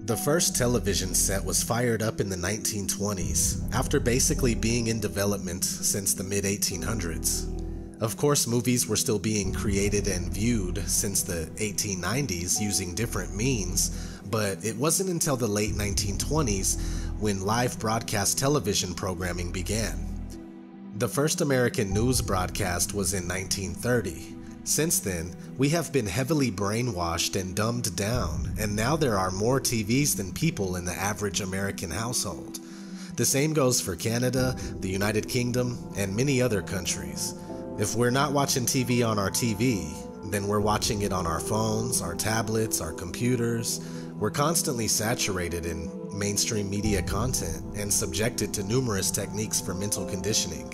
The first television set was fired up in the 1920s, after basically being in development since the mid-1800s. Of course, movies were still being created and viewed since the 1890s using different means, but it wasn't until the late 1920s when live broadcast television programming began. The first American news broadcast was in 1930. Since then, we have been heavily brainwashed and dumbed down, and now there are more TVs than people in the average American household. The same goes for Canada, the United Kingdom, and many other countries. If we're not watching TV on our TV, then we're watching it on our phones, our tablets, our computers. We're constantly saturated in mainstream media content and subjected to numerous techniques for mental conditioning.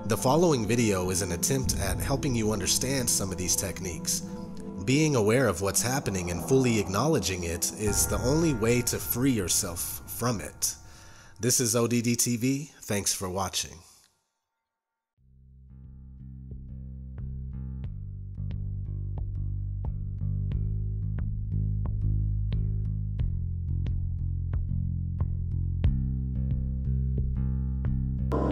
The following video is an attempt at helping you understand some of these techniques. Being aware of what's happening and fully acknowledging it is the only way to free yourself from it. This is ODD TV. Thanks for watching.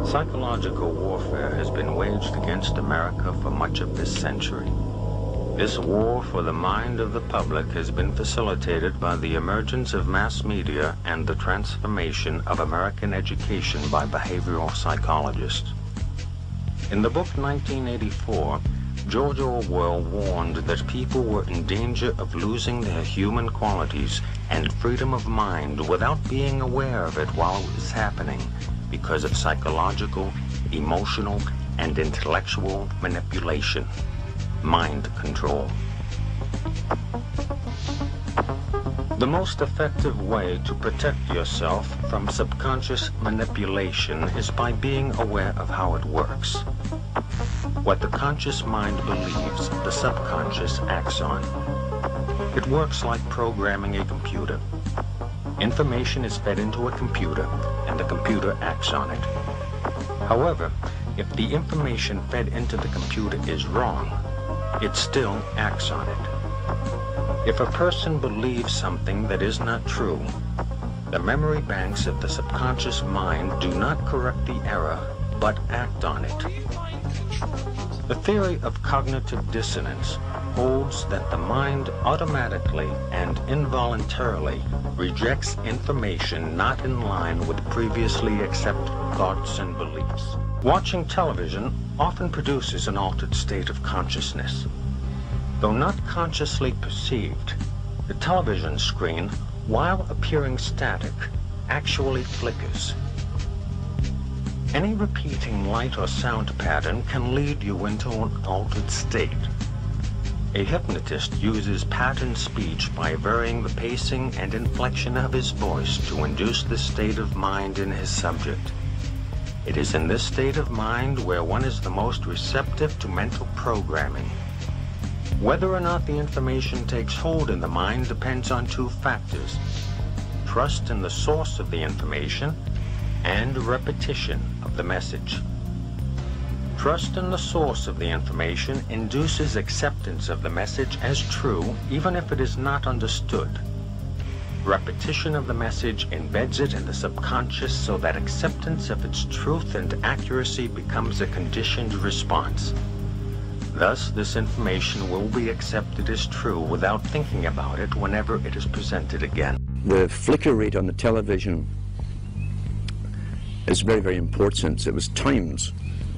Psychological warfare has been waged against America for much of this century. This war for the mind of the public has been facilitated by the emergence of mass media and the transformation of American education by behavioral psychologists. In the book 1984, George Orwell warned that people were in danger of losing their human qualities and freedom of mind without being aware of it while it was happening, because of psychological, emotional, and intellectual manipulation, mind control. The most effective way to protect yourself from subconscious manipulation is by being aware of how it works. What the conscious mind believes, the subconscious acts on. It works like programming a computer. Information is fed into a computer, and the computer acts on it. However, if the information fed into the computer is wrong, it still acts on it. If a person believes something that is not true, the memory banks of the subconscious mind do not correct the error, but act on it. The theory of cognitive dissonance holds that the mind automatically and involuntarily rejects information not in line with previously accepted thoughts and beliefs. Watching television often produces an altered state of consciousness. Though not consciously perceived, the television screen, while appearing static, actually flickers. Any repeating light or sound pattern can lead you into an altered state. A hypnotist uses pattern speech by varying the pacing and inflection of his voice to induce this state of mind in his subject. It is in this state of mind where one is the most receptive to mental programming. Whether or not the information takes hold in the mind depends on two factors: trust in the source of the information and repetition of the message. Trust in the source of the information induces acceptance of the message as true, even if it is not understood. Repetition of the message embeds it in the subconscious so that acceptance of its truth and accuracy becomes a conditioned response. Thus, this information will be accepted as true without thinking about it whenever it is presented again. The flicker rate on the television is very, very important. It was timed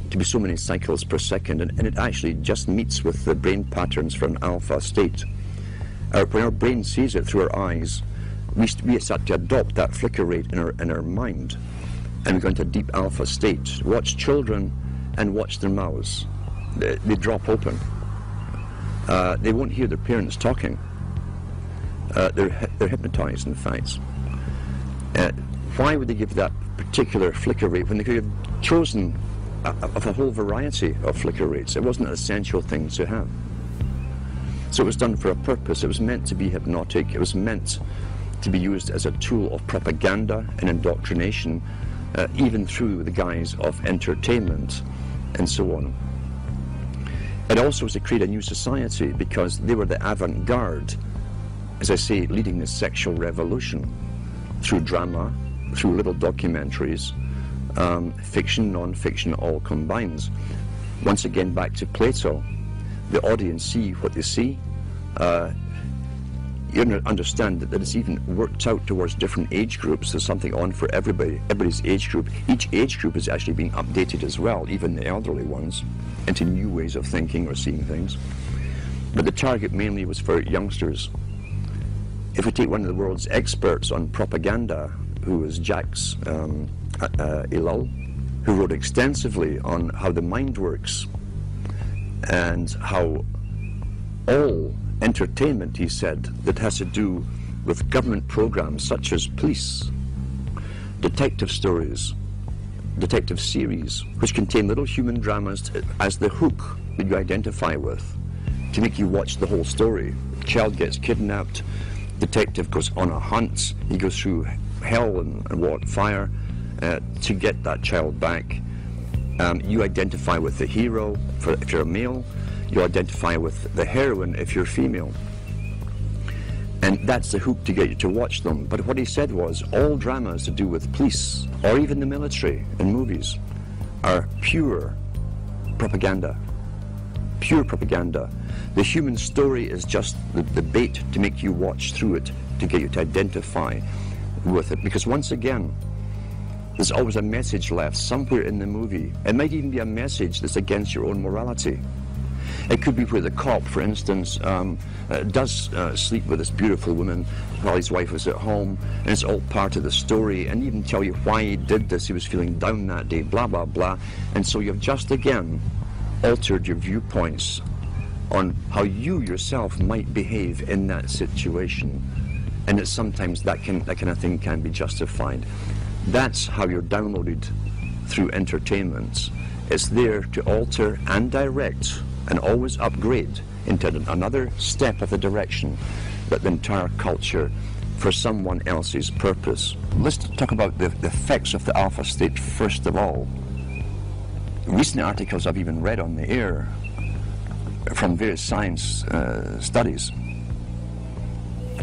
to be so many cycles per second, and it actually just meets with the brain patterns for an alpha state. When our brain sees it through our eyes, we start to adopt that flicker rate in our mind, and we go into a deep alpha state. Watch children and watch their mouths. They drop open. They won't hear their parents talking. They're hypnotized, in fact. Why would they give that particular flicker rate when they could have chosen of a whole variety of flicker rates? It wasn't an essential thing to have. So it was done for a purpose. It was meant to be hypnotic. It was meant to be used as a tool of propaganda and indoctrination, even through the guise of entertainment and so on. It also was to create a new society because they were the avant-garde as I say, leading the sexual revolution through drama, through little documentaries, fiction, non-fiction, all combines. Once again, back to Plato, the audience see what they see. You understand that it's even worked out towards different age groups. There's something on for everybody, everybody's age group. Each age group is actually being updated as well, even the elderly ones, into new ways of thinking or seeing things. But the target mainly was for youngsters. If we take one of the world's experts on propaganda, who was Jacques Ellul, who wrote extensively on how the mind works and how all entertainment, he said, that has to do with government programs such as police, detective stories, detective series, which contain little human dramas as the hook that you identify with, to make you watch the whole story. Child gets kidnapped, detective goes on a hunt, he goes through hell and fire to get that child back. You identify with the hero if you're a male, you identify with the heroine if you're female. And that's the hook to get you to watch them. But what he said was, all dramas to do with police, or even the military in movies, are pure propaganda. Pure propaganda. The human story is just the bait to make you watch through it, to get you to identify with it. Because once again, there's always a message left somewhere in the movie. It might even be a message that's against your own morality. It could be where the cop, for instance, does sleep with this beautiful woman while his wife was at home, and it's all part of the story, and even tell you why he did this. He was feeling down that day, blah, blah, blah. And so you've just again altered your viewpoints on how you yourself might behave in that situation. And that sometimes that kind of thing can be justified. That's how you're downloaded through entertainment. It's there to alter and direct and always upgrade into another step of the direction that the entire culture for someone else's purpose. Let's talk about the effects of the alpha state first of all. Recent articles I've even read on the air from various science studies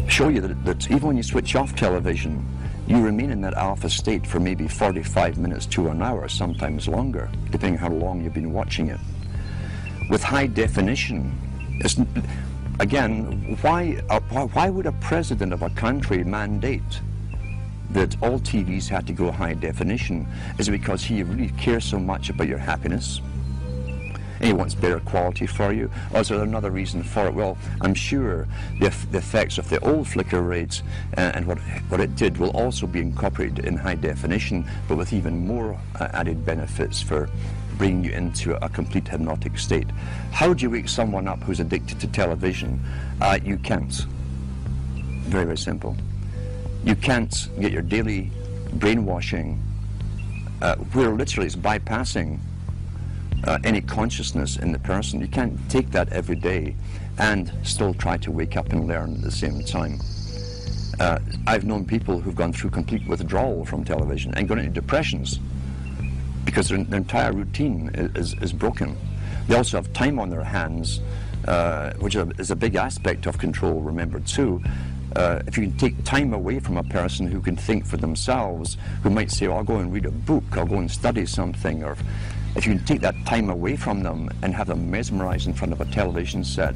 show you that even when you switch off television, you remain in that alpha state for maybe 45 minutes to an hour, sometimes longer, depending how long you've been watching it. With high definition, again, why would a president of a country mandate that all TVs had to go high definition? Is it because he really cares so much about your happiness? And he wants better quality for you? Or is there another reason for it? Well, I'm sure the effects of the old flicker rates and what it did will also be incorporated in high definition, but with even more added benefits for bringing you into a complete hypnotic state. How do you wake someone up who's addicted to television? You can't. Very, very simple. You can't get your daily brainwashing, where literally it's bypassing any consciousness in the person. You can't take that every day and still try to wake up and learn at the same time. I've known people who've gone through complete withdrawal from television and gone into depressions because their entire routine is broken. They also have time on their hands, which is a big aspect of control, remember too. If you can take time away from a person who can think for themselves, who might say, oh, I'll go and read a book, I'll go and study something, or if you can take that time away from them and have them mesmerized in front of a television set,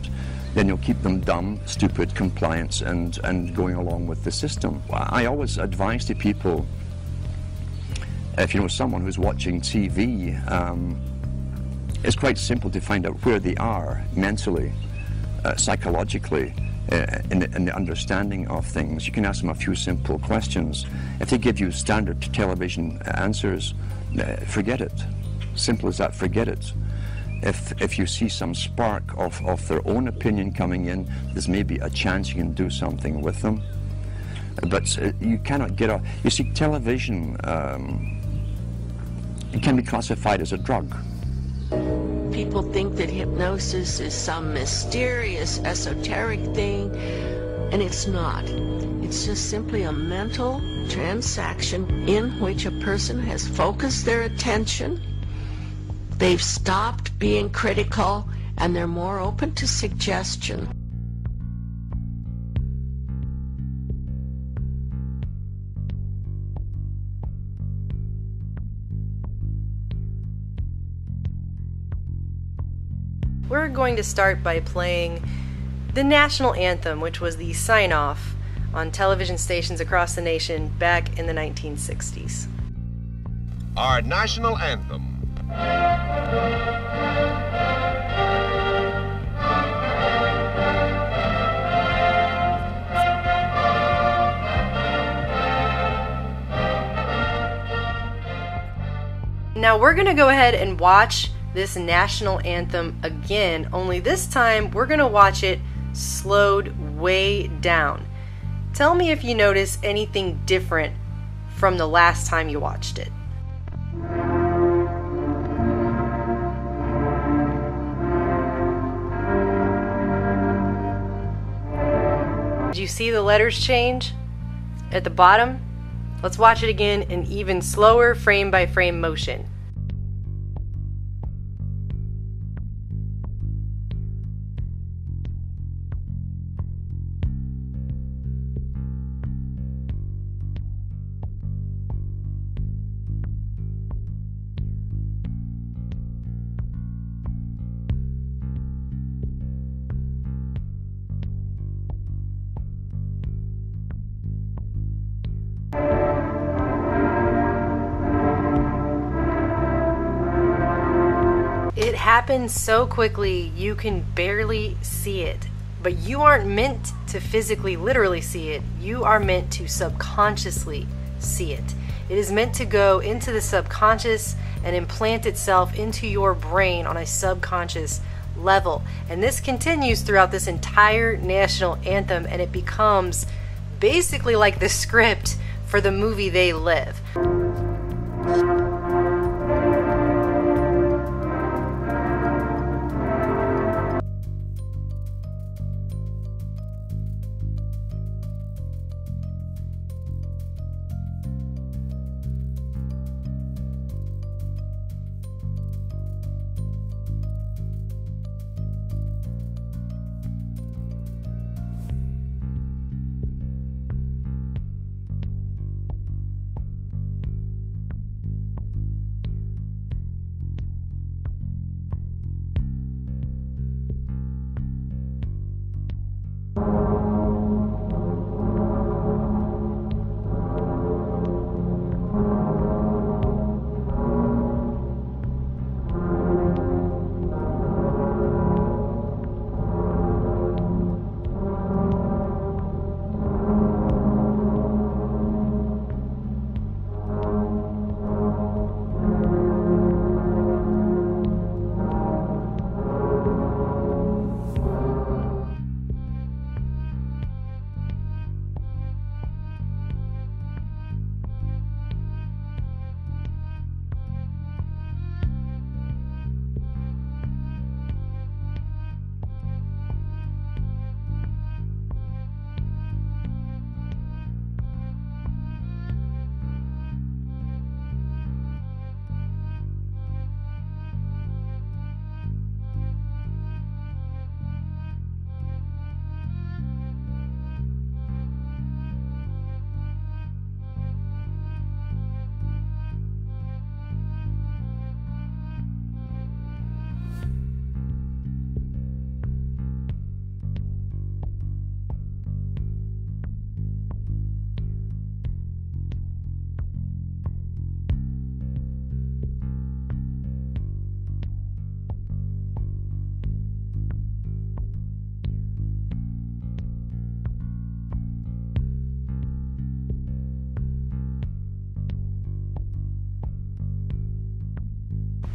then you'll keep them dumb, stupid, compliant, and going along with the system. I always advise to people, if you know someone who's watching TV, it's quite simple to find out where they are mentally, psychologically, in the understanding of things. You can ask them a few simple questions. If they give you standard television answers, forget it. Simple as that, forget it. If you see some spark of their own opinion coming in, there's maybe a chance you can do something with them. But you cannot get off. You see, television, it can be classified as a drug. People think that hypnosis is some mysterious, esoteric thing, and it's not. It's just simply a mental transaction in which a person has focused their attention, they've stopped being critical, and they're more open to suggestion. We're going to start by playing the national anthem, which was the sign-off on television stations across the nation back in the 1960s. Our national anthem. Now we're going to go ahead and watch this national anthem again, only this time we're going to watch it slowed way down. Tell me if you notice anything different from the last time you watched it. Did you see the letters change at the bottom? Let's watch it again in even slower frame by frame motion. It happens so quickly you can barely see it, but you aren't meant to physically, literally see it. You are meant to subconsciously see it. It is meant to go into the subconscious and implant itself into your brain on a subconscious level. And this continues throughout this entire national anthem, and it becomes basically like the script for the movie They Live.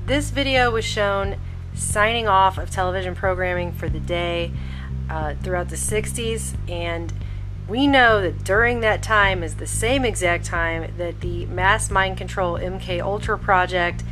This video was shown signing off of television programming for the day throughout the 60s, and we know that during that time is the same exact time that the mass mind control MK Ultra project,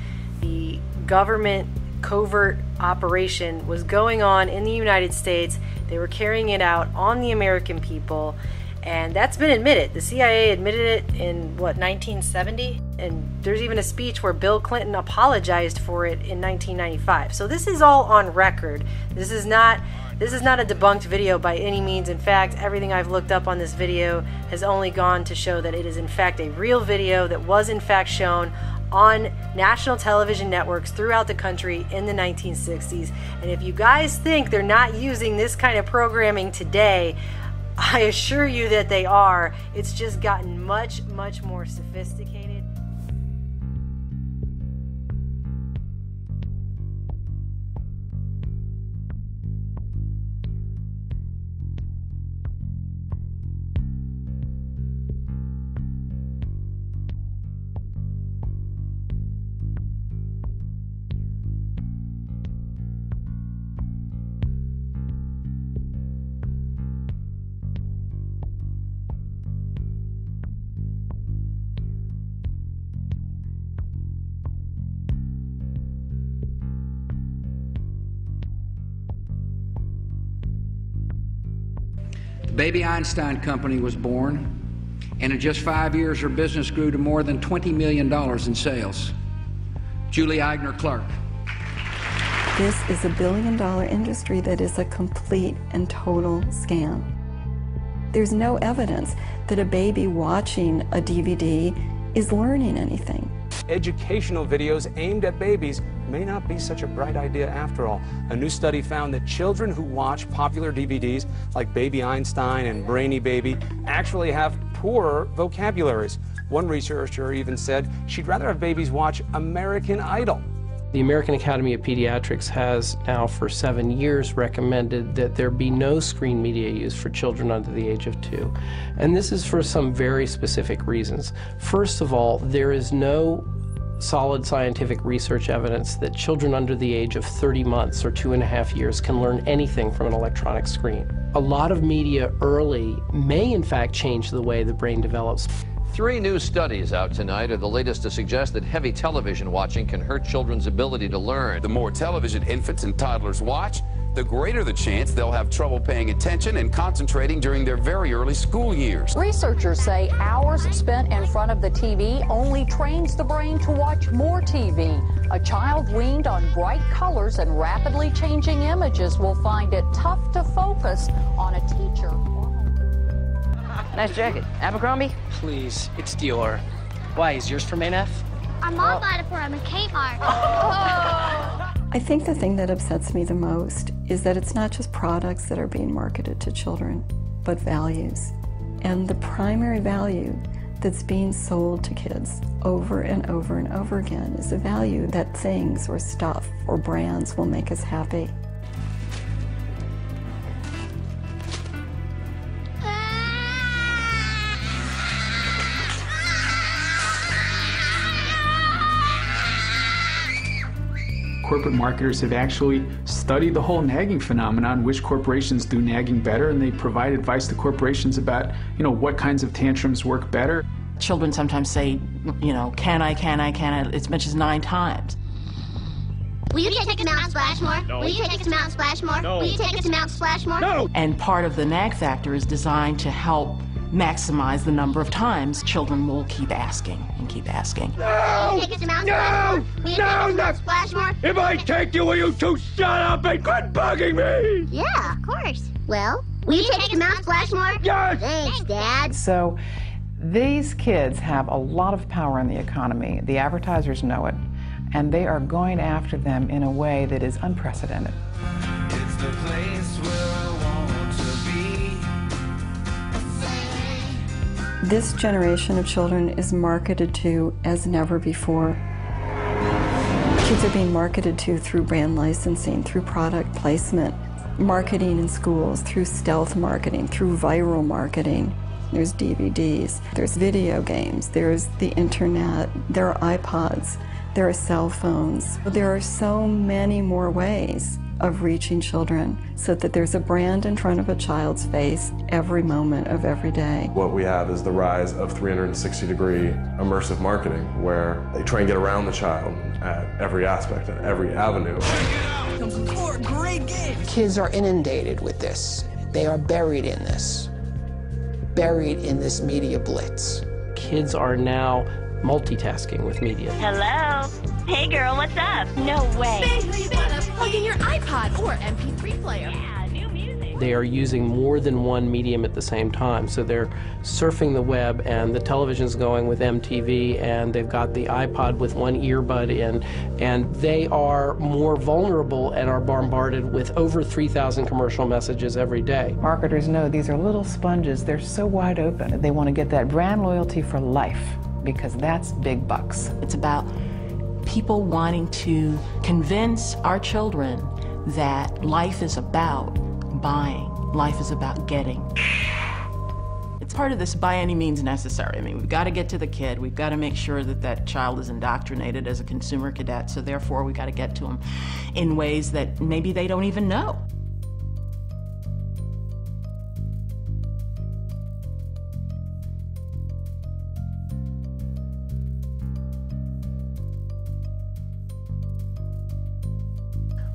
the government covert operation, was going on in the United States. They were carrying it out on the American people, and that's been admitted. The CIA admitted it in, what, 1970? And there's even a speech where Bill Clinton apologized for it in 1995. So this is all on record. This is not a debunked video by any means. In fact, everything I've looked up on this video has only gone to show that it is in fact a real video that was in fact shown on national television networks throughout the country in the 1960s. And if you guys think they're not using this kind of programming today, I assure you that they are. It's just gotten much, much more sophisticated. Baby Einstein Company was born, and in just 5 years, her business grew to more than $20 million in sales. Julie Eigner Clark. This is a billion-dollar industry that is a complete and total scam. There's no evidence that a baby watching a DVD is learning anything. Educational videos aimed at babies may not be such a bright idea after all. A new study found that children who watch popular DVDs like Baby Einstein and Brainy Baby actually have poorer vocabularies. One researcher even said she'd rather have babies watch American Idol. The American Academy of Pediatrics has now for 7 years recommended that there be no screen media use for children under the age of 2. And this is for some very specific reasons. First of all, there is no solid scientific research evidence that children under the age of 30 months or 2.5 years can learn anything from an electronic screen. A lot of media early may in fact change the way the brain develops. 3 new studies out tonight are the latest to suggest that heavy television watching can hurt children's ability to learn. The more television infants and toddlers watch, the greater the chance they'll have trouble paying attention and concentrating during their very early school years. Researchers say hours spent in front of the TV only trains the brain to watch more TV. A child weaned on bright colors and rapidly changing images will find it tough to focus on a teacher. Nice jacket. Abercrombie? Please, it's Dior. Why, is yours from ANF? Our mom bought it for him in Kmart. Oh. I think the thing that upsets me the most is that it's not just products that are being marketed to children, but values. And the primary value that's being sold to kids over and over and over again is the value that things or stuff or brands will make us happy. Corporate marketers have actually studied the whole nagging phenomenon, which corporations do nagging better, and they provide advice to corporations about, what kinds of tantrums work better. Children sometimes say, can I, as much as 9 times. Will you take us to Mount Splashmore? No. Will you take us to Mount Splashmore? No. Will you take us to Mount Splashmore? No. And part of the nag factor is designed to help maximize the number of times children will keep asking and keep asking. No! Will you take us to Mount Splashmore? Will you take us to Mount Splashmore? If I take you, will you two shut up and quit bugging me? Yeah, of course. Well, will you take us to Mount Splashmore? Yes! Thanks, Dad. So, these kids have a lot of power in the economy. The advertisers know it, and they are going after them in a way that is unprecedented. It's the place where I want to be. This generation of children is marketed to as never before. Kids are being marketed to through brand licensing, through product placement, marketing in schools, through stealth marketing, through viral marketing. There's DVDs, there's video games, there's the internet, there are iPods, there are cell phones. There are so many more ways of reaching children so that there's a brand in front of a child's face every moment of every day. What we have is the rise of 360-degree immersive marketing, where they try and get around the child at every aspect, at every avenue. Great game. Kids are inundated with this. They are buried in this media blitz. Kids are now multitasking with media. Hello. Hey girl, what's up? No way. Basically, you want to plug in your iPod or MP3 player. Yeah, new music. they are using more than one medium at the same time. So they're surfing the web, and the television's going with MTV, and they've got the iPod with one earbud in, and they are more vulnerable and are bombarded with over 3,000 commercial messages every day. Marketers know these are little sponges. They're so wide open. They want to get that brand loyalty for life, because that's big bucks. It's about people wanting to convince our children that life is about buying, life is about getting. It's part of this by any means necessary. I mean, we've got to get to the kid. We've got to make sure that that child is indoctrinated as a consumer cadet, so therefore we've got to get to them in ways that maybe they don't even know.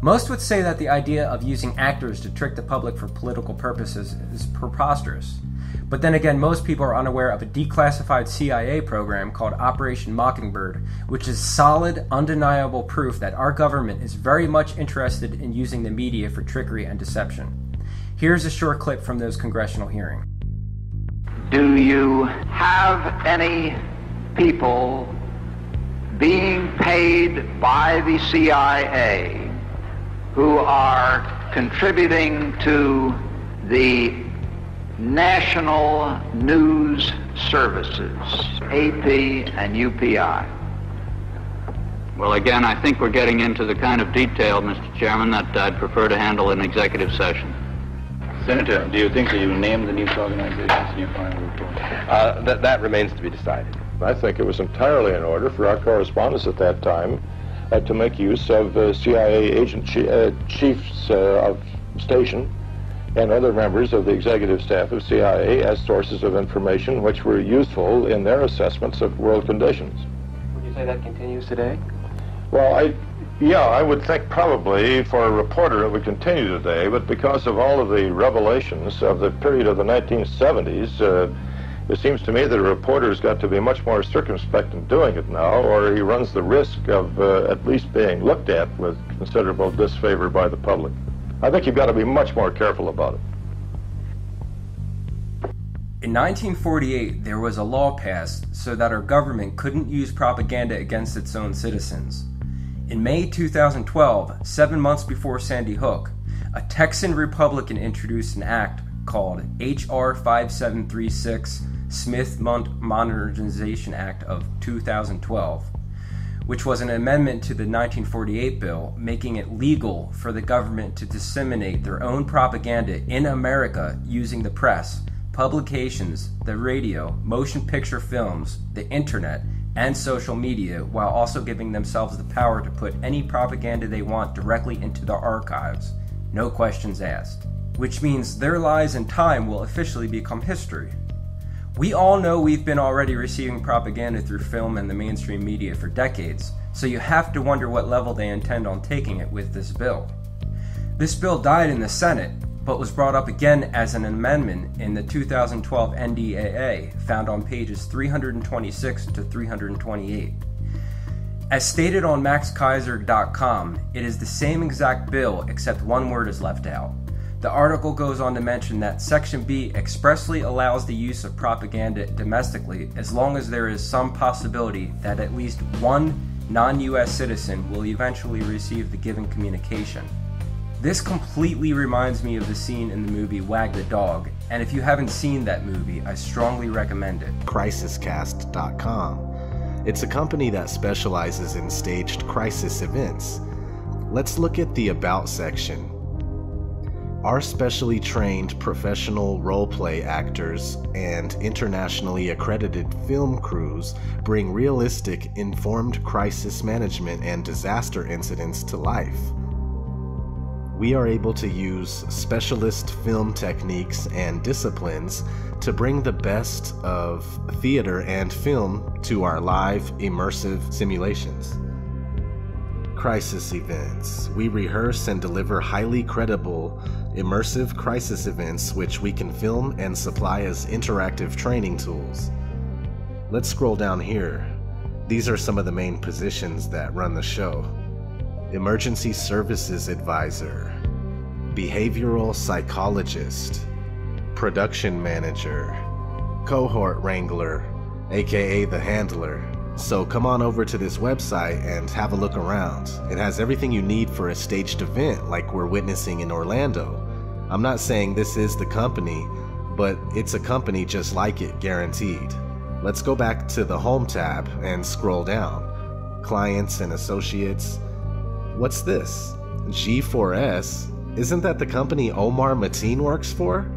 Most would say that the idea of using actors to trick the public for political purposes is preposterous. But then again, most people are unaware of a declassified CIA program called Operation Mockingbird, which is solid, undeniable proof that our government is very much interested in using the media for trickery and deception. Here's a short clip from those congressional hearings. Do you have any people being paid by the CIA who are contributing to the national news services, AP and UPI? Well, again, I think we're getting into the kind of detail, Mr. Chairman, that I'd prefer to handle in executive session. Senator, do you think that you named the news organizations in your final report? That remains to be decided. I think it was entirely in order for our correspondents at that time to make use of CIA agent chiefs of station and other members of the executive staff of CIA as sources of information which were useful in their assessments of world conditions. Would you say that continues today? Well, I would think probably for a reporter it would continue today, but because of all of the revelations of the period of the 1970s, it seems to me that a reporter's got to be much more circumspect in doing it now, or he runs the risk of at least being looked at with considerable disfavor by the public. I think you've got to be much more careful about it. In 1948, there was a law passed so that our government couldn't use propaganda against its own citizens. In May 2012, 7 months before Sandy Hook, a Texan Republican introduced an act called H.R. 5736 Smith Modernization Act of 2012, which was an amendment to the 1948 bill, making it legal for the government to disseminate their own propaganda in America using the press, publications, the radio, motion picture films, the internet, and social media, while also giving themselves the power to put any propaganda they want directly into their archives, no questions asked. Which means their lies and time will officially become history. We all know we've been already receiving propaganda through film and the mainstream media for decades, so you have to wonder what level they intend on taking it with this bill. This bill died in the Senate, but was brought up again as an amendment in the 2012 NDAA, found on pages 326 to 328. As stated on maxkaiser.com, it is the same exact bill except one word is left out. The article goes on to mention that Section B expressly allows the use of propaganda domestically as long as there is some possibility that at least one non-US citizen will eventually receive the given communication. This completely reminds me of the scene in the movie Wag the Dog, and if you haven't seen that movie, I strongly recommend it. Crisiscast.com. It's a company that specializes in staged crisis events. Let's look at the About section. Our specially trained professional role-play actors and internationally accredited film crews bring realistic, informed crisis management and disaster incidents to life. We are able to use specialist film techniques and disciplines to bring the best of theater and film to our live, immersive simulations. Crisis events. We rehearse and deliver highly credible, immersive crisis events which we can film and supply as interactive training tools. Let's scroll down here. These are some of the main positions that run the show. Emergency Services Advisor, behavioral psychologist, production manager, cohort wrangler, aka the handler. So come on over to this website and have a look around. It has everything you need for a staged event like we're witnessing in Orlando. I'm not saying this is the company, but it's a company just like it, guaranteed. Let's go back to the Home tab and scroll down. Clients and associates. What's this? G4S? Isn't that the company Omar Mateen works for?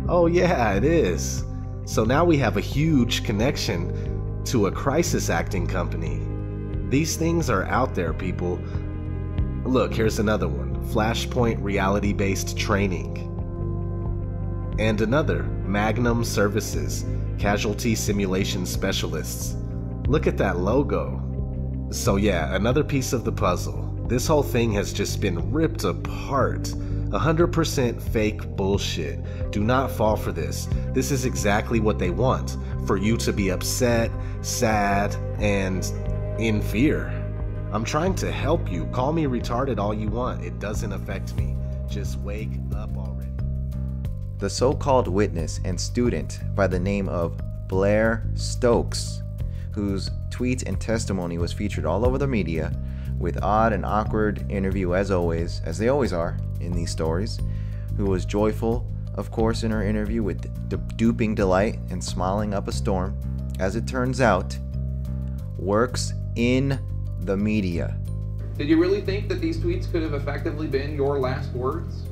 Oh yeah, it is. So now we have a huge connection to a crisis acting company. These things are out there, people. Look, here's another one. Flashpoint reality-based training. And another, Magnum Services, casualty simulation specialists. Look at that logo. So yeah, another piece of the puzzle. This whole thing has just been ripped apart. 100% fake bullshit. Do not fall for this. This is exactly what they want. For you to be upset, sad, and in fear. I'm trying to help you. Call me retarded all you want. It doesn't affect me. Just wake up already. The so-called witness and student by the name of Blair Stokes, whose tweets and testimony was featured all over the media, with odd and awkward interview as always, as they always are in these stories, who was joyful, of course, in her interview with duping delight and smiling up a storm, as it turns out, works in the media. Did you really think that these tweets could have effectively been your last words?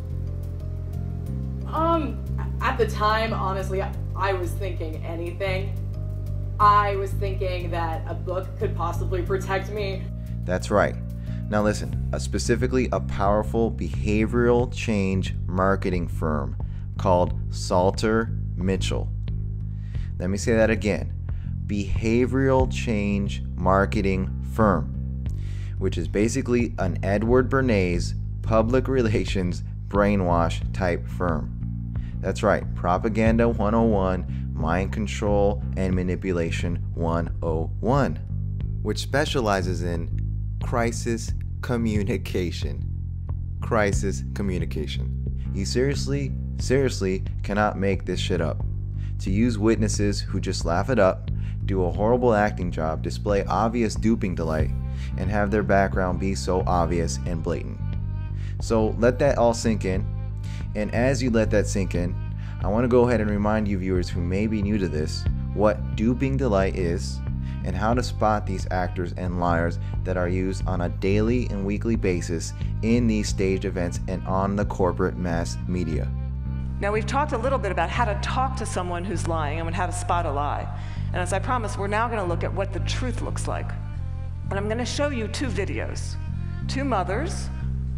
At the time, honestly, I was thinking anything. I was thinking that a book could possibly protect me. That's right. Now listen, specifically a powerful behavioral change marketing firm called Salter Mitchell. Let me say that again. Behavioral change marketing firm, which is basically an Edward Bernays public relations brainwash type firm. That's right, Propaganda 101, Mind Control and Manipulation 101, which specializes in crisis communication. Crisis communication. You seriously cannot make this shit up. To use witnesses who just laugh it up, do a horrible acting job, display obvious duping delight, and have their background be so obvious and blatant. So let that all sink in. And as you let that sink in, I want to go ahead and remind you viewers who may be new to this what duping delight is and how to spot these actors and liars that are used on a daily and weekly basis in these staged events and on the corporate mass media. Now, we've talked a little bit about how to talk to someone who's lying and how to spot a lie. And as I promised, we're now going to look at what the truth looks like. And I'm going to show you two videos. Two mothers.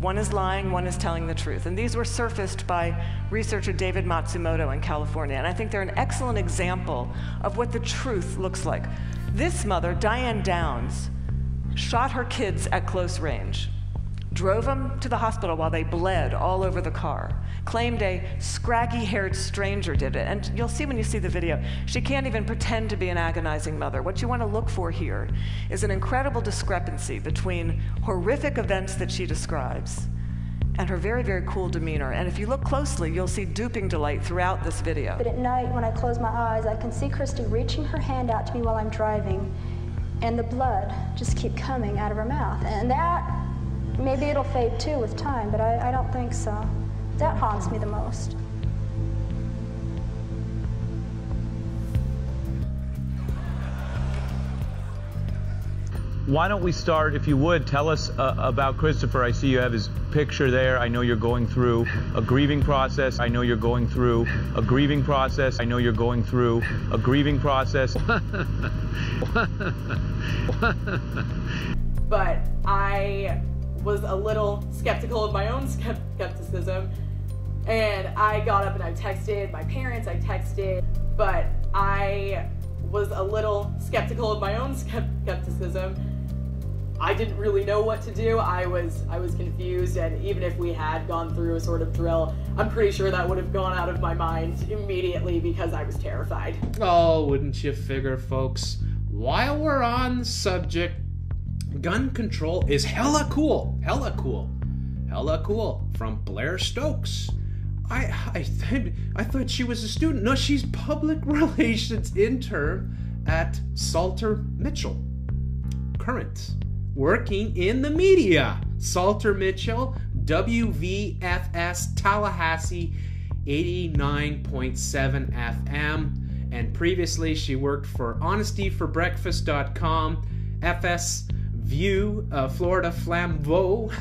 One is lying, one is telling the truth. And these were surfaced by researcher David Matsumoto in California. And I think they're an excellent example of what the truth looks like. This mother, Diane Downs, shot her kids at close range, drove them to the hospital while they bled all over the car, claimed a scraggy-haired stranger did it. And you'll see when you see the video, she can't even pretend to be an agonizing mother. What you want to look for here is an incredible discrepancy between horrific events that she describes and her very, very cool demeanor. And if you look closely, you'll see duping delight throughout this video. But at night, when I close my eyes, I can see Christy reaching her hand out to me while I'm driving, and the blood just keep coming out of her mouth. And that, maybe it'll fade too with time, but I don't think so. That haunts me the most. Why don't we start, if you would, tell us about Christopher. I see you have his picture there. I know you're going through a grieving process. I know you're going through a grieving process. I know you're going through a grieving process. But I was a little skeptical of my own skepticism. And I got up and I texted my parents, but I was a little skeptical of my own skepticism. I didn't really know what to do. I was confused, and even if we had gone through a sort of drill, I'm pretty sure that would have gone out of my mind immediately because I was terrified. Oh, wouldn't you figure, folks? While we're on the subject, gun control is hella cool. hella cool. From Blair Stokes. I thought she was a student. No, she's public relations intern at Salter Mitchell. Current. Working in the media. Salter Mitchell, WVFS Tallahassee, 89.7 FM. And previously she worked for honestyforbreakfast.com, FS View, Florida Flambeau,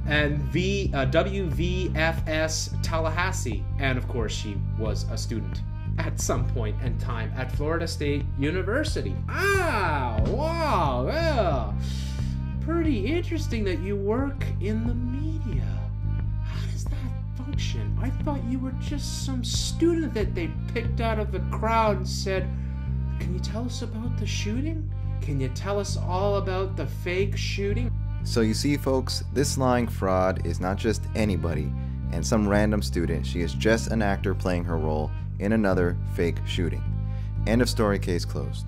and WVFS Tallahassee. And of course she was a student at some point in time at Florida State University. Wow, yeah. Pretty interesting that you work in the media. How does that function? I thought you were just some student that they picked out of the crowd and said, can you tell us about the shooting? Can you tell us all about the fake shooting? So you see, folks, this lying fraud is not just anybody and some random student. She is just an actor playing her role in another fake shooting. End of story, case closed.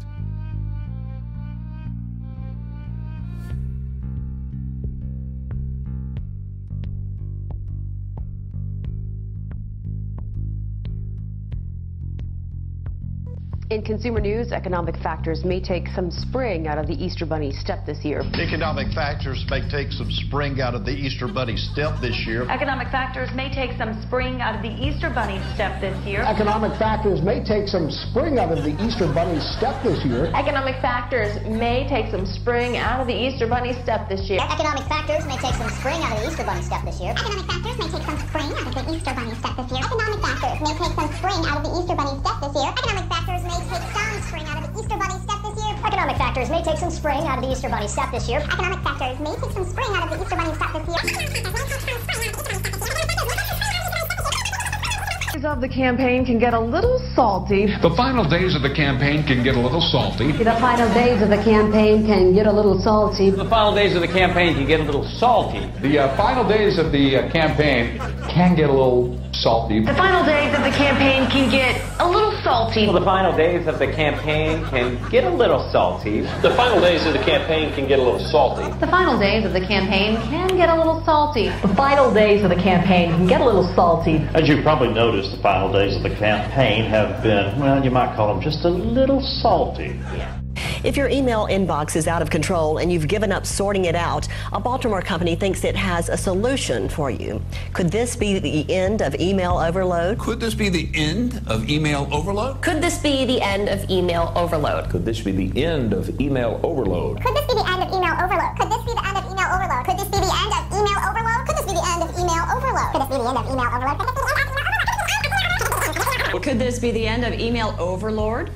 In consumer news, economic factors may take some spring out of the Easter Bunny step this year. Economic factors may take some spring out of the Easter Bunny step this year. Economic factors may take some spring out of the Easter Bunny step this year. Economic factors may take some spring out of the Easter Bunny step this year. Economic factors may take some spring out of the Easter Bunny step this year. Economic factors may take some spring out of the Easter Bunny step this year. Economic factors may take some spring out of the Easter Bunny step this year. Economic factors may take some spring out of the Easter Bunny step this year. Economic factors may take some spring out of the Easter Bunny step this year. Economic factors may take some spring out of the Easter Bunny step this year. Economic factors may take some spring out of the Easter Bunny step this year. Of the campaign can get a little salty. The final days of the campaign can get a little salty. The final days of the campaign can get a little salty. The final days of the campaign can get a little salty. The final days of the campaign can get a little salty. The final days of the campaign can get a little salty. The final days of the campaign can get a little salty. The final days of the campaign can get a little salty. The final days of the campaign can get a little salty. The final days of the campaign can get a little salty. As you probably noticed, the final days of the campaign have been, well, you might call them just a little salty. If your email inbox is out of control and you've given up sorting it out, a Baltimore company thinks it has a solution for you. Could this be the end of email overload? Could this be the end of email overload? Could this be the end of email overload? Could this be the end of email overload? Could this be the end of email overload? Could this be the end of email overload? Could this be the end of email overload? Could this be the end of email overload? Could this be the end of email overload? Could this be the end of email overload?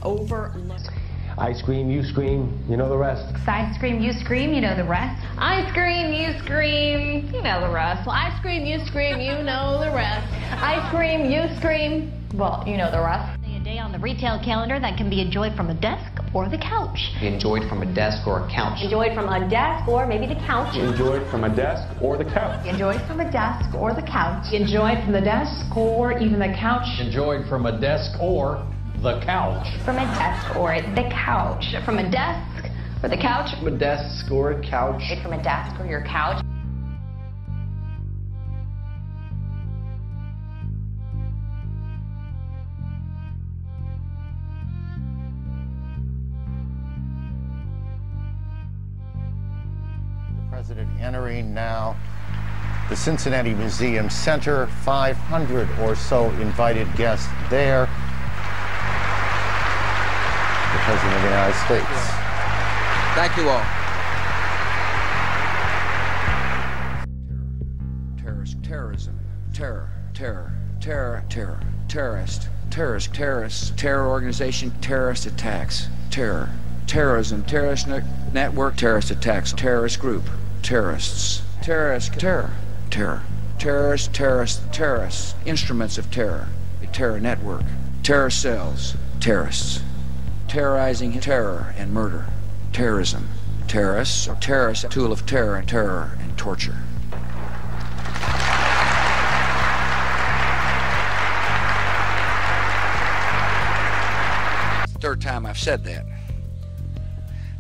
I scream, you scream, you know the rest. I scream, you scream, you know the rest. I scream, you scream, you know the rest. Well, I scream, you scream, you know the rest. I scream, you scream, well, you know the rest. A day on the retail calendar that can be enjoyed from a desk or the couch. Enjoyed from a desk or a couch. Enjoyed from a desk or maybe the couch. Enjoyed from a desk or the couch. Enjoyed from a desk or the couch. Enjoyed from the desk or even the couch. Enjoyed from a desk or the couch. From a desk or the couch. From a desk or the couch. From a desk or a couch. From a desk or your couch. The president entering now the Cincinnati Museum Center. 500 or so invited guests there. The President of the United States. Thank you all. Terrorism, terror, terrorist, terror organization, terrorist attacks, terrorism, terrorist network, terrorist attacks, terrorist group, terrorists, terrorist, terrorists, instruments of terror, terror network, terror cells, terrorists. Terrorizing terror and murder. Terrorism. Terrorists, or terrorists, a tool of terror and torture. Third time I've said that.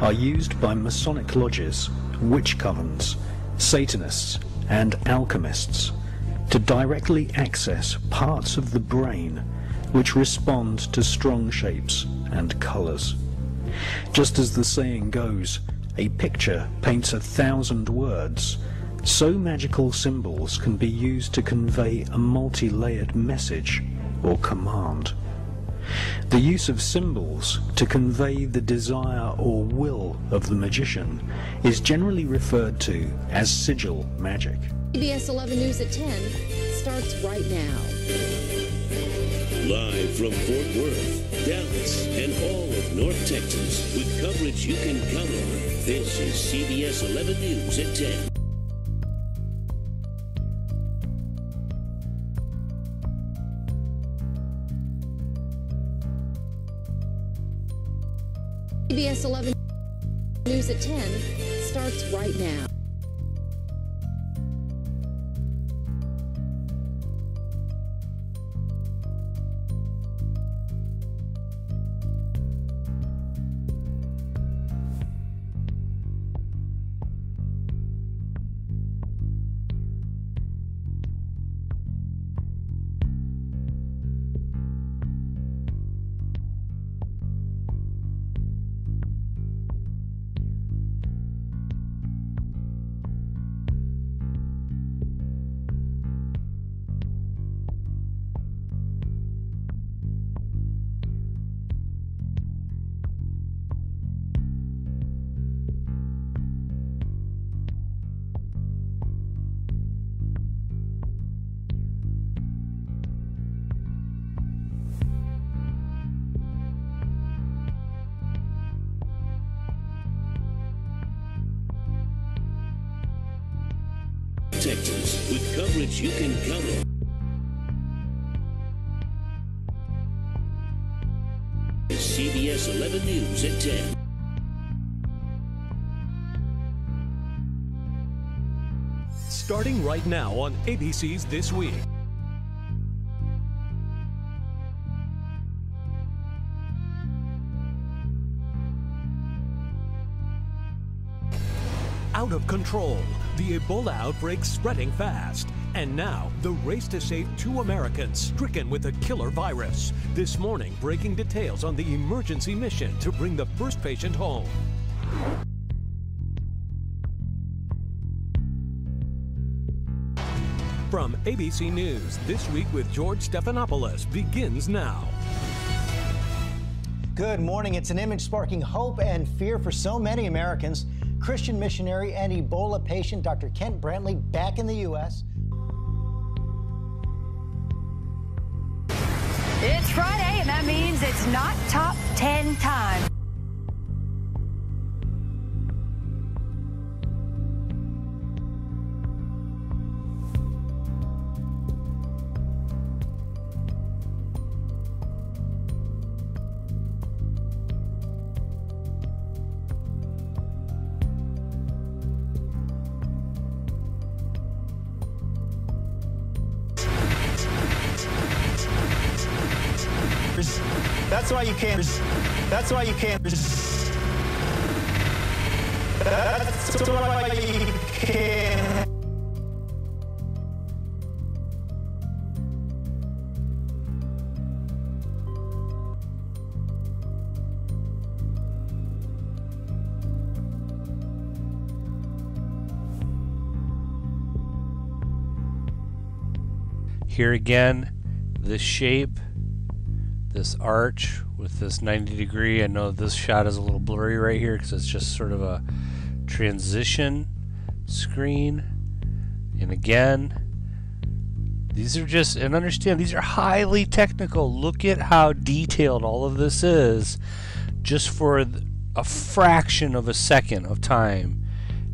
are used by Masonic lodges, witch covens, Satanists, and alchemists to directly access parts of the brain which respond to strong shapes and colors. Just as the saying goes, a picture paints 1,000 words, so magical symbols can be used to convey a multi-layered message or command. The use of symbols to convey the desire or will of the magician is generally referred to as sigil magic. CBS 11 News at 10 starts right now. Live from Fort Worth, Dallas, and all of North Texas, with coverage you can count on, this is CBS 11 News at 10. CBS 11 News at 10 starts right now. Texas, with coverage you can count on. CBS 11 News at 10. Starting right now on ABC's This Week. Out of control, the Ebola outbreak spreading fast. And now, the race to save 2 Americans stricken with a killer virus. This morning, breaking details on the emergency mission to bring the first patient home. From ABC News, This Week with George Stephanopoulos begins now. Good morning. It's an image sparking hope and fear for so many Americans. Christian missionary and Ebola patient Dr. Kent Brantley back in the U.S. It's Friday, and that means it's not top 10 time. That's why you can't. That's why you can't. That's why you can't. Here again, this shape, this arch with this 90 degree. I know this shot is a little blurry right here because it's just sort of a transition screen. And again, these are just, and understand, these are highly technical. Look at how detailed all of this is just for a fraction of a second of time,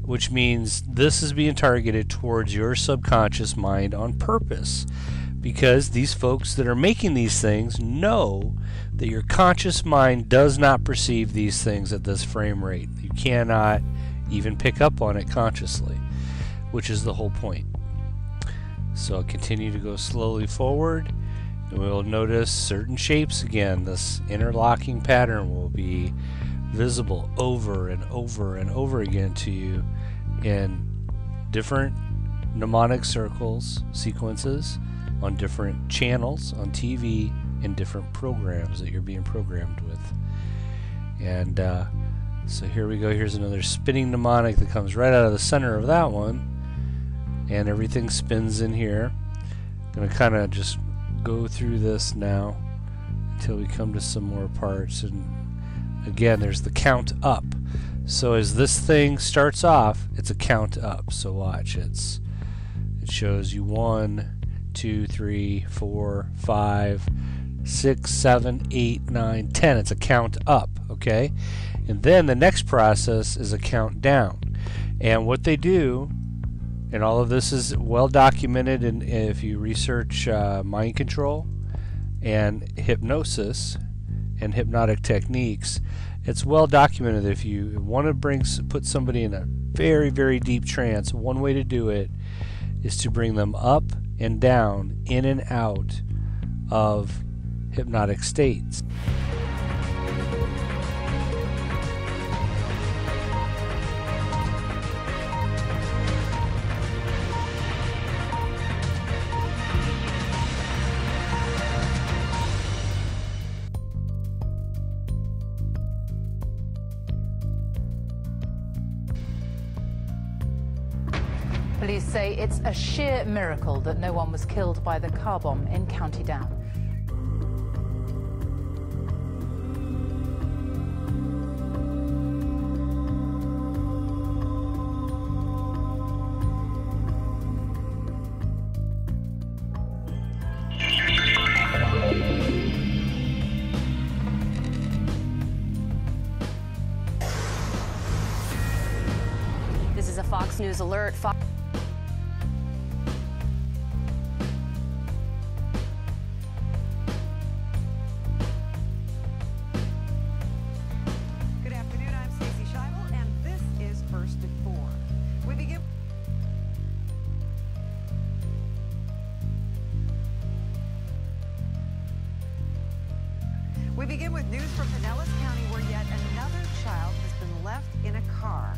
which means this is being targeted towards your subconscious mind on purpose. Because these folks that are making these things know that your conscious mind does not perceive these things at this frame rate. You cannot even pick up on it consciously, which is the whole point. So I'll continue to go slowly forward, and we'll notice certain shapes again. This interlocking pattern will be visible over and over and over again to you in different mnemonic circles, sequences, on different channels, on TV, in different programs that you're being programmed with. And so here we go. Here's another spinning mnemonic that comes right out of the center of that one. And everything spins in here. I'm going to kind of just go through this now until we come to some more parts. And again, there's the count up. So as this thing starts off, it's a count up. So watch, it shows you 1, 2, 3, 4, 5, 6, 7, 8, 9, 10. It's a count up, okay? And then the next process is a count down. And what they do, and all of this is well documented, and if you research mind control and hypnosis and hypnotic techniques, it's well documented that if you want to put somebody in a very, very deep trance, one way to do it is to bring them up and down, in and out of hypnotic states. Police say it's a sheer miracle that no one was killed by the car bomb in County Down. This is a Fox News alert. We begin with news from Pinellas County, where yet another child has been left in a car.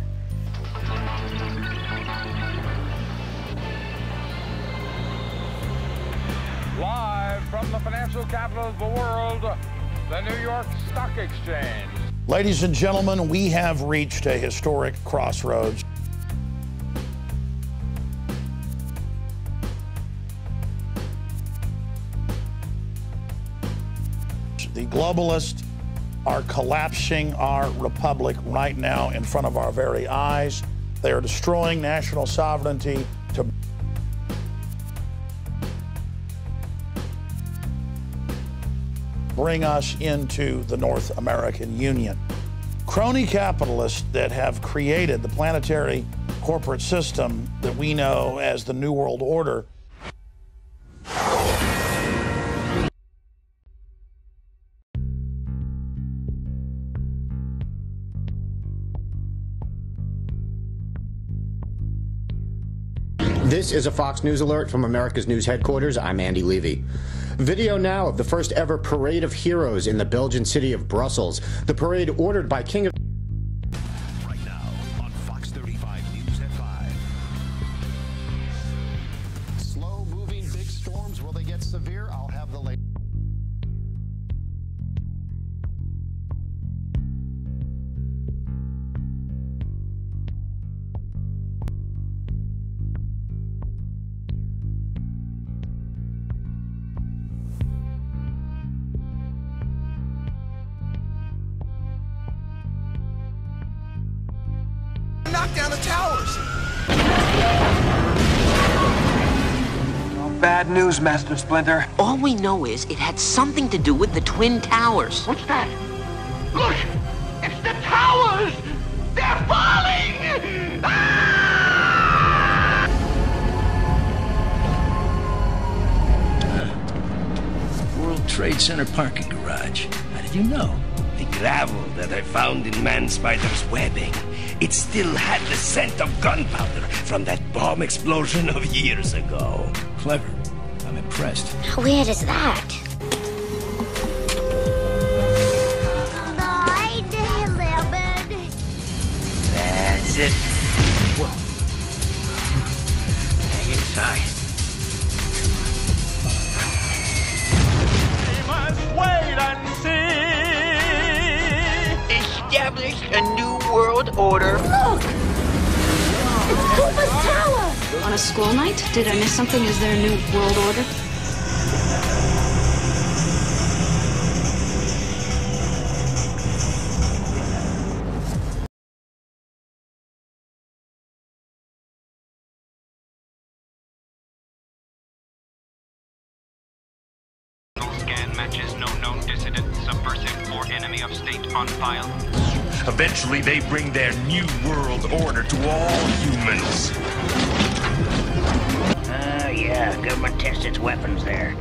Live from the financial capital of the world, the New York Stock Exchange. Ladies and gentlemen, we have reached a historic crossroads. The globalists are collapsing our republic right now in front of our very eyes. They are destroying national sovereignty to bring us into the North American Union. Crony capitalists that have created the planetary corporate system that we know as the New World Order . This is a Fox News alert from America's News headquarters. I'm Andy Levy. Video now of the first ever Parade of Heroes in the Belgian city of Brussels. The parade ordered by King of... Right now on Fox 35 News at 5. Slow-moving big storms, will they get severe? I'll have the latest. Knock down the towers. Bad news, Master Splinter. All we know is it had something to do with the Twin Towers. What's that? Look! It's the towers! They're falling! World Trade Center parking garage. How did you know? The gravel that I found in Man Spider's webbing. It still had the scent of gunpowder from that bomb explosion of years ago. Clever. I'm impressed. How weird is that? Why do you live it. Whoa. Hang inside. We must wait and see. Establish a new world order. Look! It's Koopa's tower! On a school night? Did I miss something? Is there a new world order? Scan matches no known dissident, subversive, or enemy of state on file. Eventually, they bring their new world order to all humans. Yeah, government tests its weapons there.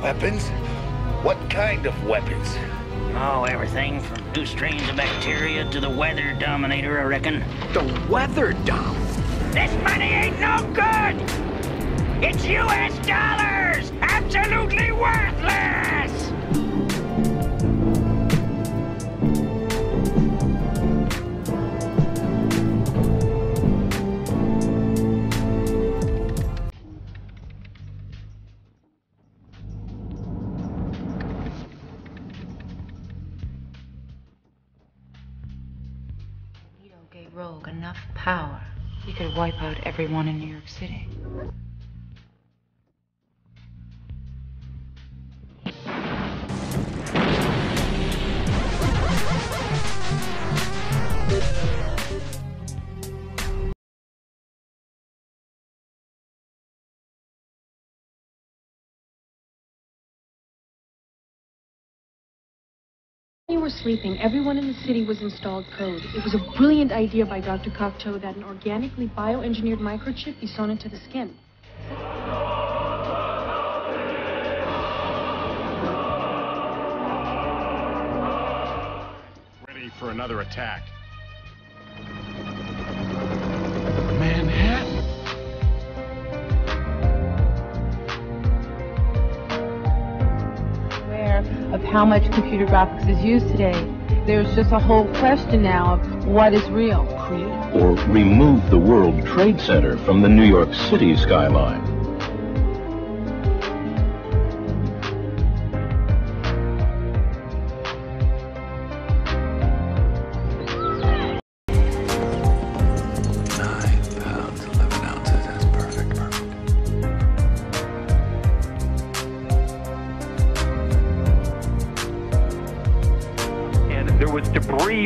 Weapons? What kind of weapons? Oh, everything from new strains of bacteria to the weather dominator, I reckon. The weather dom? This money ain't no good! It's US dollars! Absolutely worthless! Gave Rogue enough power, he could wipe out everyone in New York City. When you were sleeping, everyone in the city was installed code. It was a brilliant idea by Dr. Cocteau that an organically bioengineered microchip be sewn into the skin. Ready for another attack. Manhattan? Of how much computer graphics is used today. There's just a whole question now of what is real. Or remove the World Trade Center from the New York City skyline.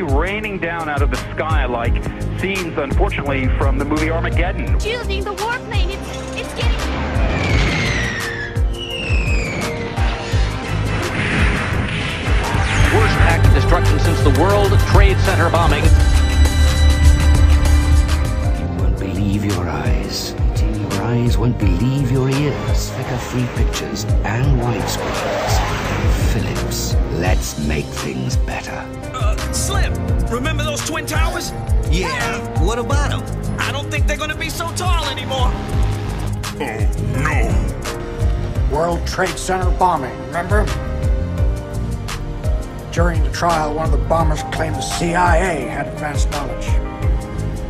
Raining down out of the sky like scenes, unfortunately, from the movie Armageddon. Shielding the warplane, it's getting... Worst act of destruction since the World Trade Center bombing. You won't believe your eyes. Your eyes won't believe your ears. Flicker-free pictures and widescreens. Philips, let's make things better. Slim, remember those Twin Towers? Yeah, what about them? I don't think they're gonna be so tall anymore. Oh, no. World Trade Center bombing, remember? During the trial, one of the bombers claimed the CIA had advanced knowledge.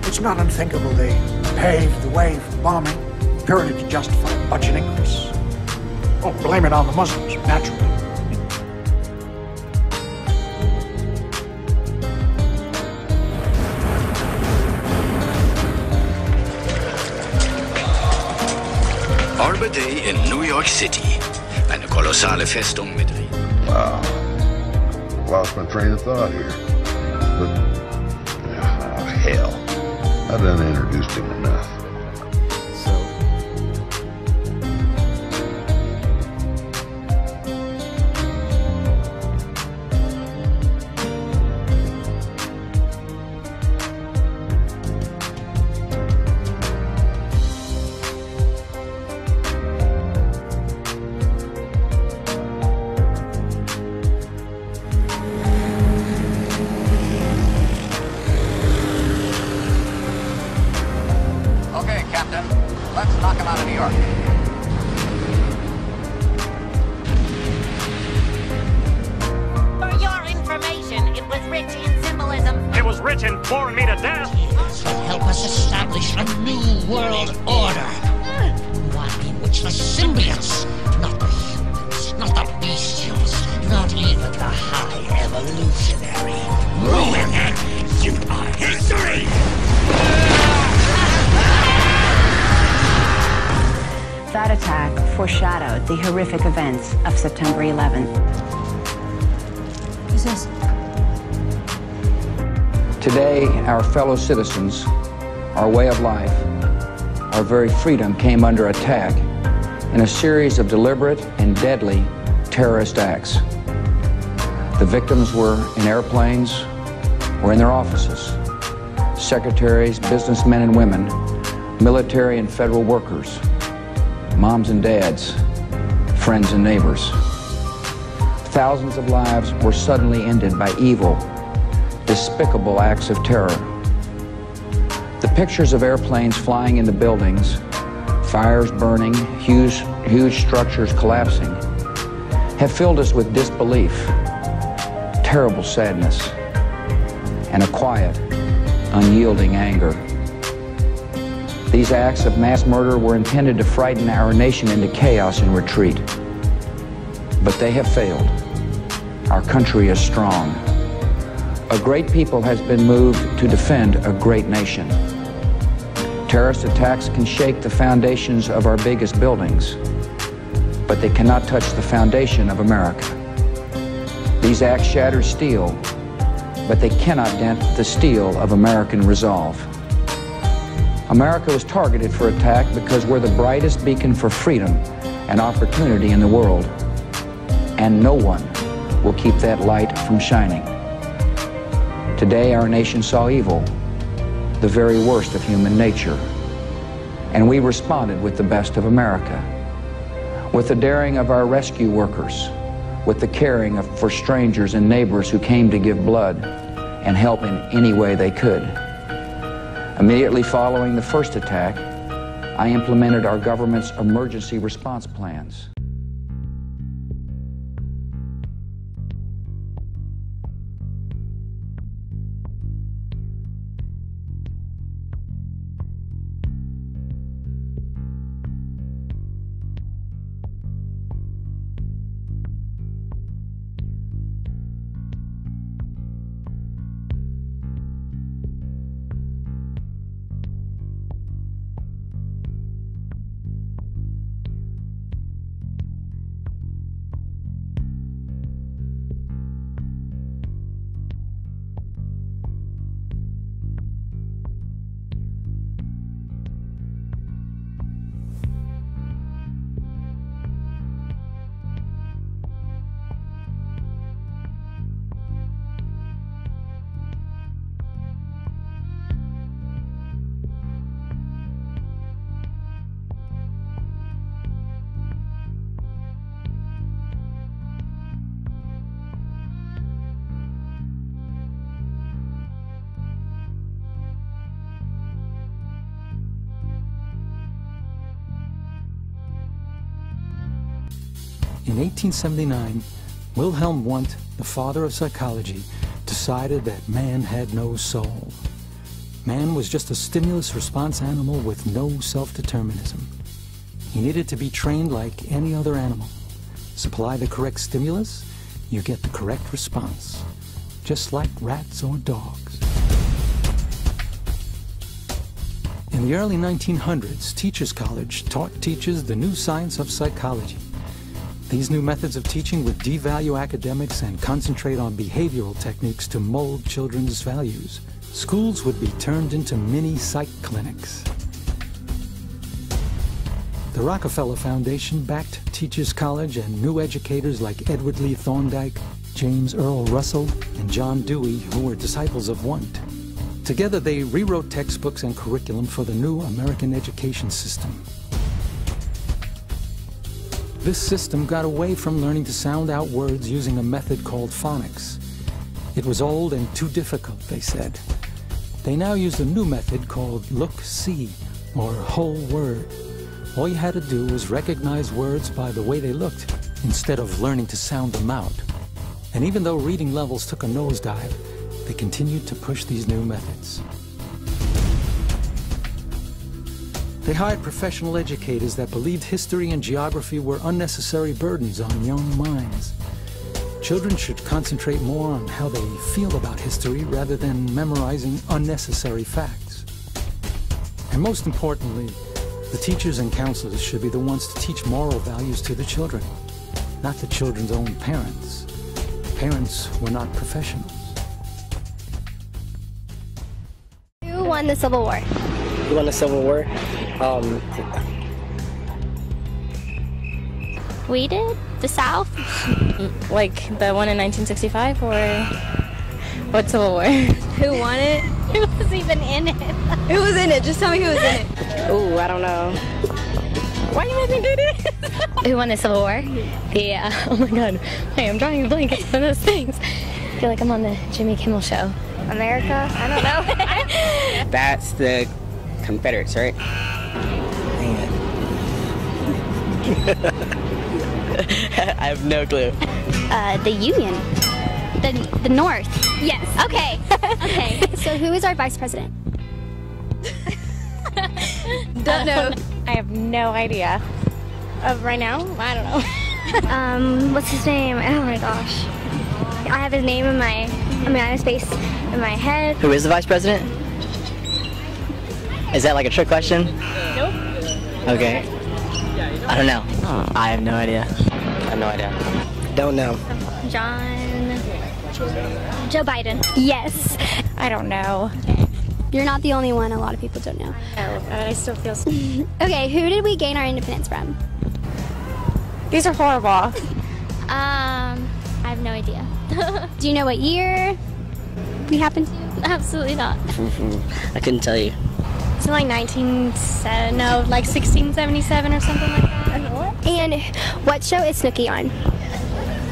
It's not unthinkable they paved the way for bombing, purely to justify a budget increase. Oh, blame it on the Muslims, naturally. Arbor Day in New York City. Eine kolossale Festung mit... Wow. Lost my train of thought here. But... oh, hell. I done introduced him enough. who's rich and boring me to death. Will help us establish a new world order. One in which the symbiotes, not the humans, not the bestials, not even the high evolutionary, ruin and execute our history! That attack foreshadowed the horrific events of September 11th. Who's this? Today, our fellow citizens, our way of life, our very freedom came under attack in a series of deliberate and deadly terrorist acts. The victims were in airplanes or in their offices. Secretaries, businessmen and women, military and federal workers, moms and dads, friends and neighbors. Thousands of lives were suddenly ended by evil, despicable acts of terror. The pictures of airplanes flying into buildings, fires burning, huge structures collapsing, have filled us with disbelief, terrible sadness, and a quiet, unyielding anger. These acts of mass murder were intended to frighten our nation into chaos and retreat. But they have failed. Our country is strong. A great people has been moved to defend a great nation. Terrorist attacks can shake the foundations of our biggest buildings, but they cannot touch the foundation of America. These acts shatter steel, but they cannot dent the steel of American resolve. America was targeted for attack because we're the brightest beacon for freedom and opportunity in the world, and no one will keep that light from shining. Today, our nation saw evil, the very worst of human nature, and we responded with the best of America, with the daring of our rescue workers, with the caring for strangers and neighbors who came to give blood and help in any way they could. Immediately following the first attack, I implemented our government's emergency response plans. In 1879, Wilhelm Wundt, the father of psychology, decided that man had no soul. Man was just a stimulus-response animal with no self-determinism. He needed to be trained like any other animal. Supply the correct stimulus, you get the correct response, just like rats or dogs. In the early 1900s, Teachers College taught teachers the new science of psychology. These new methods of teaching would devalue academics and concentrate on behavioral techniques to mold children's values. Schools would be turned into mini psych clinics. The Rockefeller Foundation backed Teachers College and new educators like Edward Lee Thorndike, James Earl Russell, and John Dewey, who were disciples of Wundt. Together they rewrote textbooks and curriculum for the new American education system. This system got away from learning to sound out words using a method called phonics. It was old and too difficult, they said. They now used a new method called look-see, or whole word. All you had to do was recognize words by the way they looked, instead of learning to sound them out. And even though reading levels took a nosedive, they continued to push these new methods. They hired professional educators that believed history and geography were unnecessary burdens on young minds. Children should concentrate more on how they feel about history rather than memorizing unnecessary facts. And most importantly, the teachers and counselors should be the ones to teach moral values to the children, not the children's own parents. Parents were not professionals. Who won the Civil War? Who won the Civil War? We did? The South? Like the one in 1965, or what Civil War? Who won it? Who was even in it? Who was in it? Just tell me who was in it. Ooh, I don't know. Why do you make me do this? Who won the Civil War? Yeah. Oh my God. Hey, I'm drawing a blank. It's one of those things. I feel like I'm on the Jimmy Kimmel Show. America? I don't know. That's the Confederates, right? I have no clue. The Union. The North. Yes. Okay. Okay. So who is our vice president? Don't know. I have no idea. Right now? I don't know. What's his name? Oh my gosh. I have his name in my, space in my head. Who is the vice president? Is that like a trick question? Nope. Okay. I don't know. I have no idea. I have no idea. Don't know. Joe Biden. Yes. I don't know. You're not the only one. A lot of people don't know. No, I still feel so. Okay, who did we gain our independence from? These are horrible. I have no idea. Do you know what year we happened to? Absolutely not. I couldn't tell you. It's like 1677 or something like that. And what show is Snooki on?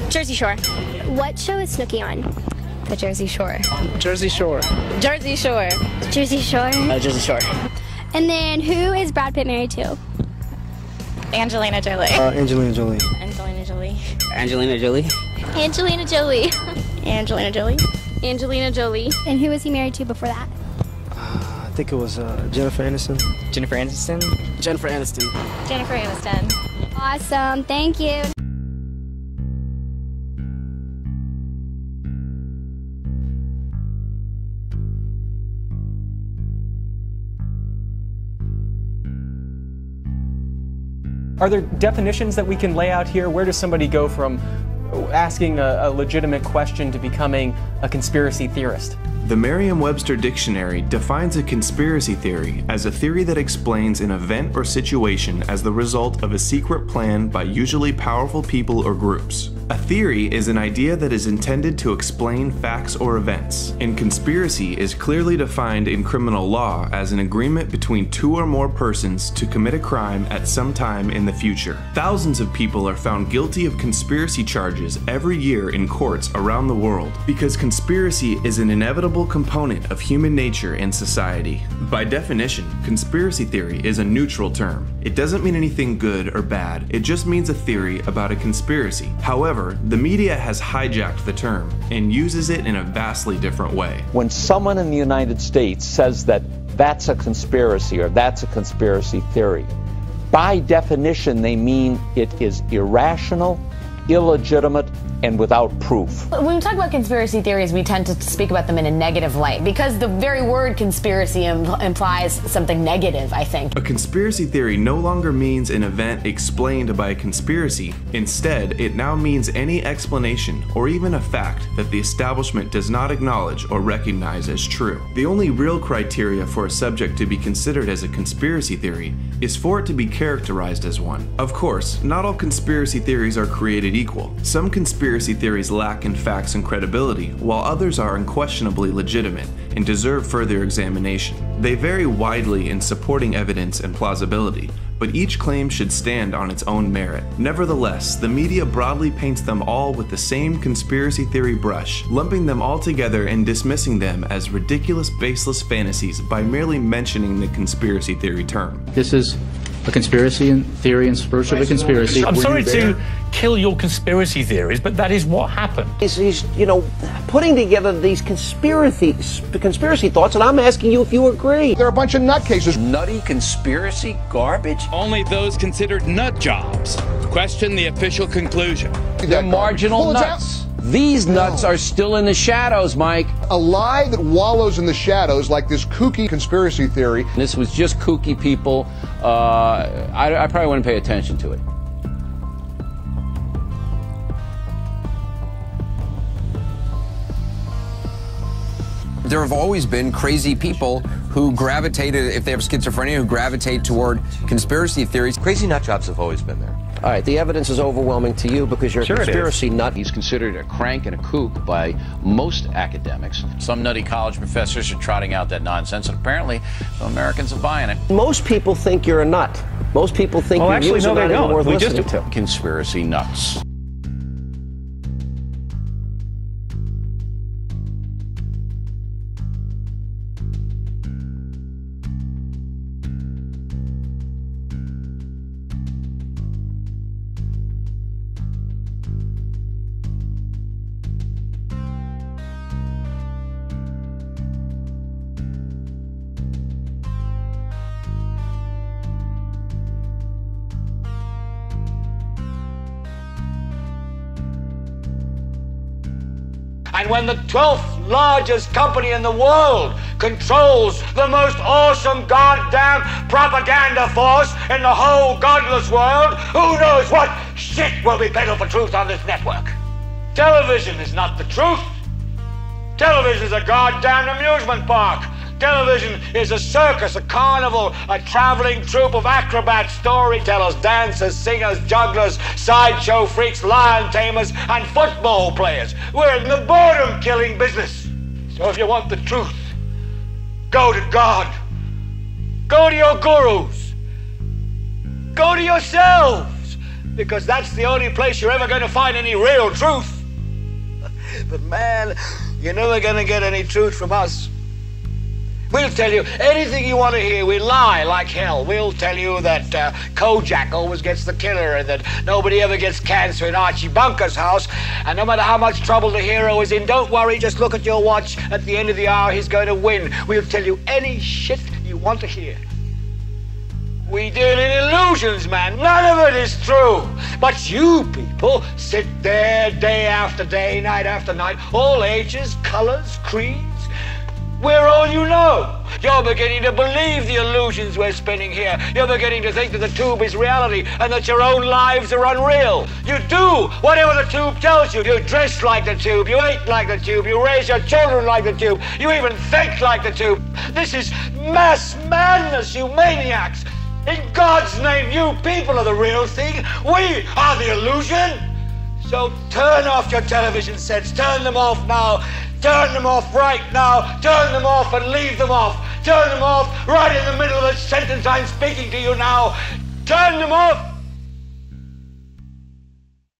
Jersey Shore. What show is Snooki on? The Jersey Shore. Jersey Shore. Jersey Shore. Jersey Shore. Jersey Shore. And then who is Brad Pitt married to? Angelina Jolie. Angelina Jolie. Angelina Jolie. Angelina Jolie. Angelina Jolie. Angelina Jolie. Angelina Jolie. And who was he married to before that? I think it was Jennifer Aniston. Jennifer Aniston? Jennifer Aniston. Jennifer Aniston. Awesome. Thank you. Are there definitions that we can lay out here? Where does somebody go from asking a legitimate question to becoming a conspiracy theorist? The Merriam-Webster Dictionary defines a conspiracy theory as a theory that explains an event or situation as the result of a secret plan by usually powerful people or groups. A theory is an idea that is intended to explain facts or events, and conspiracy is clearly defined in criminal law as an agreement between two or more persons to commit a crime at some time in the future. Thousands of people are found guilty of conspiracy charges every year in courts around the world because conspiracy is an inevitable component of human nature and society. By definition, conspiracy theory is a neutral term. It doesn't mean anything good or bad, it just means a theory about a conspiracy. However, the media has hijacked the term and uses it in a vastly different way. When someone in the United States says that that's a conspiracy or that's a conspiracy theory, by definition they mean it is irrational, illegitimate, and without proof. When we talk about conspiracy theories, we tend to speak about them in a negative light because the very word conspiracy implies something negative, I think. A conspiracy theory no longer means an event explained by a conspiracy. Instead, it now means any explanation or even a fact that the establishment does not acknowledge or recognize as true. The only real criteria for a subject to be considered as a conspiracy theory is for it to be characterized as one. Of course, not all conspiracy theories are created equal. Some conspiracy theories lack in facts and credibility, while others are unquestionably legitimate and deserve further examination. They vary widely in supporting evidence and plausibility, but each claim should stand on its own merit. Nevertheless, the media broadly paints them all with the same conspiracy theory brush, lumping them all together and dismissing them as ridiculous, baseless fantasies by merely mentioning the conspiracy theory term. This is a conspiracy theory in pursuit of a conspiracy. I'm sorry to kill your conspiracy theories, but that is what happened. He's you know, putting together these conspiracy thoughts, and I'm asking you if you agree. They're a bunch of nutcases. Nutty conspiracy garbage? Only those considered nut jobs question the official conclusion. They're marginal nuts. These nuts are still in the shadows, Mike. A lie that wallows in the shadows like this kooky conspiracy theory. This was just kooky people. I probably wouldn't pay attention to it. There have always been crazy people who gravitated, if they have schizophrenia, who gravitate toward conspiracy theories. Crazy nut jobs have always been there. All right, the evidence is overwhelming to you because you're a conspiracy nut. He's considered a crank and a kook by most academics. Some nutty college professors are trotting out that nonsense, and apparently some Americans are buying it. Most people think you're a nut. Most people think your views are not even worth listening to. Conspiracy nuts. And when the 12th largest company in the world controls the most awesome goddamn propaganda force in the whole godless world, who knows what shit will be peddled for truth on this network? Television is not the truth. Television is a goddamn amusement park. Television is a circus, a carnival, a traveling troupe of acrobats, storytellers, dancers, singers, jugglers, sideshow freaks, lion tamers, and football players. We're in the boredom-killing business. So if you want the truth, go to God. Go to your gurus. Go to yourselves. Because that's the only place you're ever going to find any real truth. But man, you're never going to get any truth from us. We'll tell you anything you want to hear. We lie like hell. We'll tell you that Kojak always gets the killer and that nobody ever gets cancer in Archie Bunker's house. And no matter how much trouble the hero is in, don't worry, just look at your watch. At the end of the hour, he's going to win. We'll tell you any shit you want to hear. We deal in illusions, man. None of it is true. But you people sit there day after day, night after night, all ages, colors, creeds. We're all you know. You're beginning to believe the illusions we're spinning here. You're beginning to think that the tube is reality and that your own lives are unreal. You do whatever the tube tells you. You dress like the tube. You eat like the tube. You raise your children like the tube. You even think like the tube. This is mass madness, you maniacs. In God's name, you people are the real thing. We are the illusion. So turn off your television sets. Turn them off now. Turn them off right now. Turn them off and leave them off. Turn them off right in the middle of the sentence I'm speaking to you now. Turn them off.